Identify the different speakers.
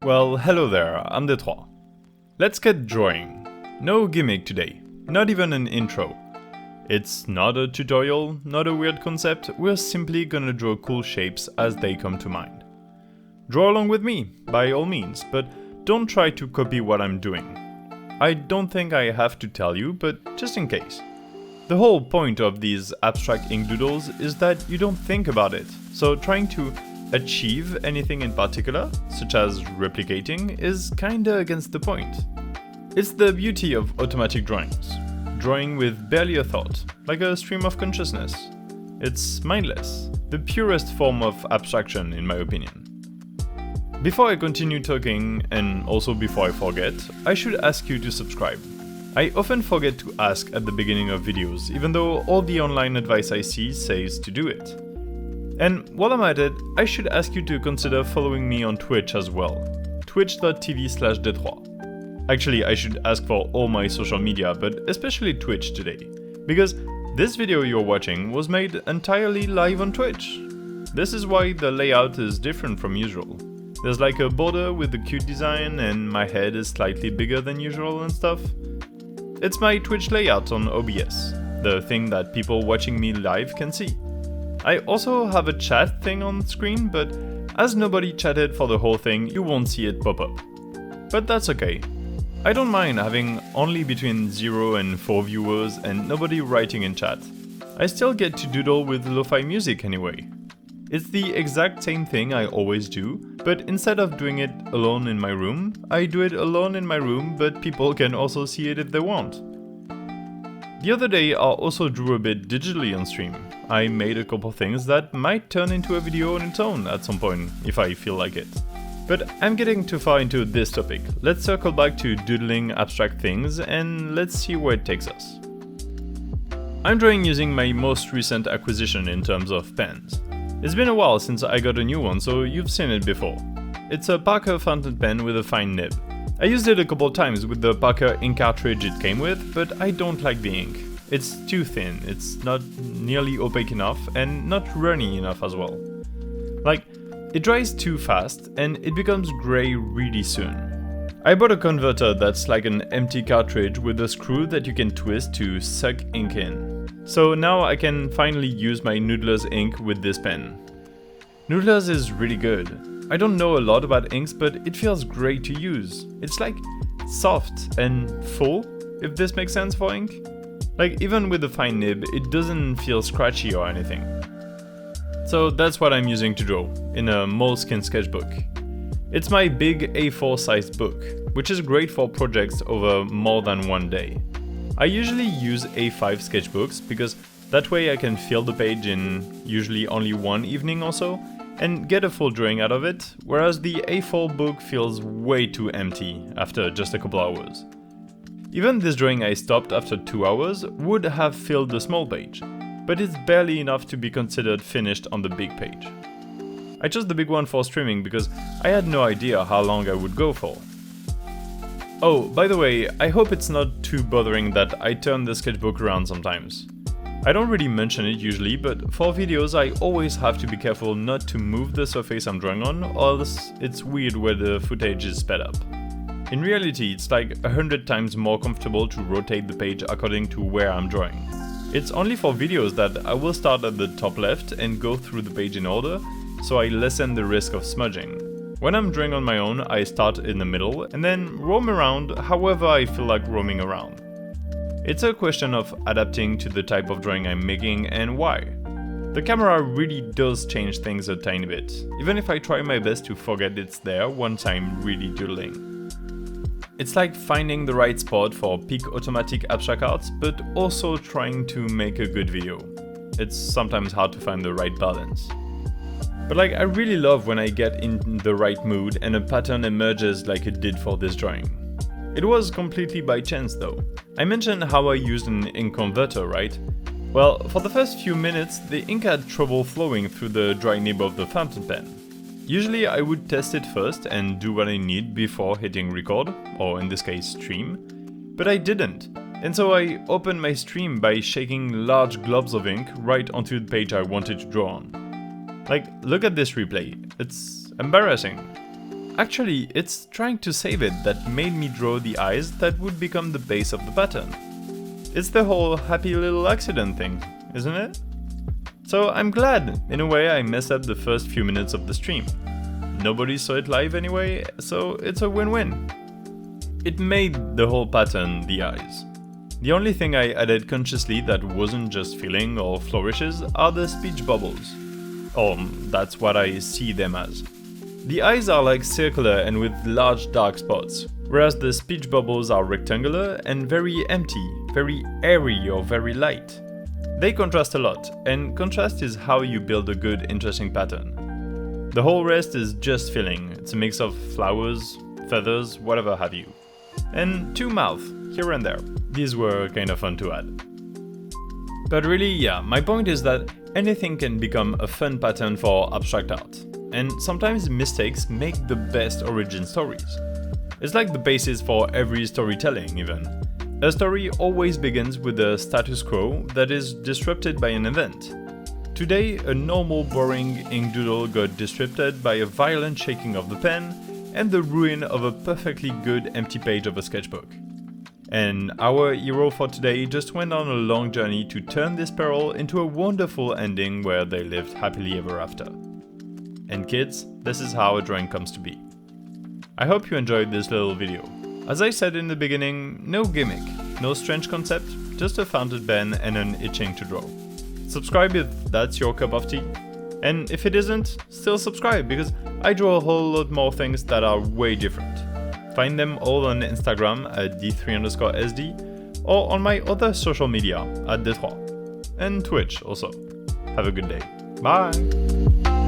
Speaker 1: Well, hello there, I'm Detroit. Let's get drawing. No gimmick today, not even an intro. It's not a tutorial, not a weird concept, we're simply gonna draw cool shapes as they come to mind. Draw along with me, by all means, but don't try to copy what I'm doing. I don't think I have to tell you, but just in case. The whole point of these abstract ink doodles is that you don't think about it, so trying to achieve anything in particular, such as replicating, is kinda against the point. It's the beauty of automatic drawings. Drawing with barely a thought, like a stream of consciousness. It's mindless, the purest form of abstraction in my opinion. Before I continue talking, and also before I forget, I should ask you to subscribe. I often forget to ask at the beginning of videos, even though all the online advice I see says to do it. And while I'm at it, I should ask you to consider following me on Twitch as well. twitch.tv/Detroit. Actually, I should ask for all my social media, but especially Twitch today. Because this video you're watching was made entirely live on Twitch. This is why the layout is different from usual. There's like a border with the cute design and my head is slightly bigger than usual and stuff. It's my Twitch layout on OBS, the thing that people watching me live can see. I also have a chat thing on screen, but as nobody chatted for the whole thing, you won't see it pop up. But that's okay. I don't mind having only between 0 and 4 viewers and nobody writing in chat. I still get to doodle with lo-fi music anyway. It's the exact same thing I always do, but instead of doing it alone in my room, I do it alone in my room, but people can also see it if they want. The other day I also drew a bit digitally on stream. I made a couple things that might turn into a video on its own at some point, if I feel like it. But I'm getting too far into this topic. Let's circle back to doodling abstract things and let's see where it takes us. I'm drawing using my most recent acquisition in terms of pens. It's been a while since I got a new one, so you've seen it before. It's a Parker fountain pen with a fine nib. I used it a couple times with the Parker ink cartridge it came with, but I don't like the ink. It's too thin, it's not nearly opaque enough, and not runny enough as well. Like, it dries too fast, and it becomes grey really soon. I bought a converter that's like an empty cartridge with a screw that you can twist to suck ink in. So now I can finally use my Noodler's ink with this pen. Noodler's is really good. I don't know a lot about inks, but it feels great to use. It's like soft and full, if this makes sense for ink. Like even with the fine nib, it doesn't feel scratchy or anything. So that's what I'm using to draw, in a Moleskine sketchbook. It's my big A4 sized book, which is great for projects over more than one day. I usually use A5 sketchbooks because that way I can fill the page in usually only one evening or so, and get a full drawing out of it, whereas the A4 book feels way too empty after just a couple hours. Even this drawing I stopped after 2 hours would have filled the small page, but it's barely enough to be considered finished on the big page. I chose the big one for streaming because I had no idea how long I would go for. Oh, by the way, I hope it's not too bothering that I turn the sketchbook around sometimes. I don't really mention it usually, but for videos I always have to be careful not to move the surface I'm drawing on, or else it's weird where the footage is sped up. In reality, it's like 100 times more comfortable to rotate the page according to where I'm drawing. It's only for videos that I will start at the top left and go through the page in order, so I lessen the risk of smudging. When I'm drawing on my own, I start in the middle and then roam around however I feel like roaming around. It's a question of adapting to the type of drawing I'm making and why. The camera really does change things a tiny bit, even if I try my best to forget it's there once I'm really doodling. It's like finding the right spot for peak automatic abstract art, but also trying to make a good video. It's sometimes hard to find the right balance. But like, I really love when I get in the right mood and a pattern emerges like it did for this drawing. It was completely by chance though. I mentioned how I used an ink converter, right? Well, for the first few minutes, the ink had trouble flowing through the dry nib of the fountain pen. Usually I would test it first and do what I need before hitting record, or in this case stream, but I didn't. And so I opened my stream by shaking large globs of ink right onto the page I wanted to draw on. Like, look at this replay, it's embarrassing. Actually, it's trying to save it that made me draw the eyes that would become the base of the pattern. It's the whole happy little accident thing, isn't it? So I'm glad, in a way, I messed up the first few minutes of the stream. Nobody saw it live anyway, so it's a win-win. It made the whole pattern the eyes. The only thing I added consciously that wasn't just filling or flourishes are the speech bubbles. Or that's what I see them as. The eyes are like circular and with large dark spots, whereas the speech bubbles are rectangular and very empty, very airy or very light. They contrast a lot, and contrast is how you build a good, interesting pattern. The whole rest is just filling. It's a mix of flowers, feathers, whatever have you. And 2 mouths, here and there. These were kind of fun to add. But really, yeah, my point is that anything can become a fun pattern for abstract art. And sometimes mistakes make the best origin stories. It's like the basis for every storytelling, even. A story always begins with a status quo that is disrupted by an event. Today, a normal boring ink doodle got disrupted by a violent shaking of the pen and the ruin of a perfectly good empty page of a sketchbook. And our hero for today just went on a long journey to turn this peril into a wonderful ending where they lived happily ever after. And kids, this is how a drawing comes to be. I hope you enjoyed this little video. As I said in the beginning, no gimmick, no strange concept, just a fountain pen and an itching to draw. Subscribe if that's your cup of tea. And if it isn't, still subscribe because I draw a whole lot more things that are way different. Find them all on Instagram at d3_sd or on my other social media at d3 and Twitch also. Have a good day. Bye!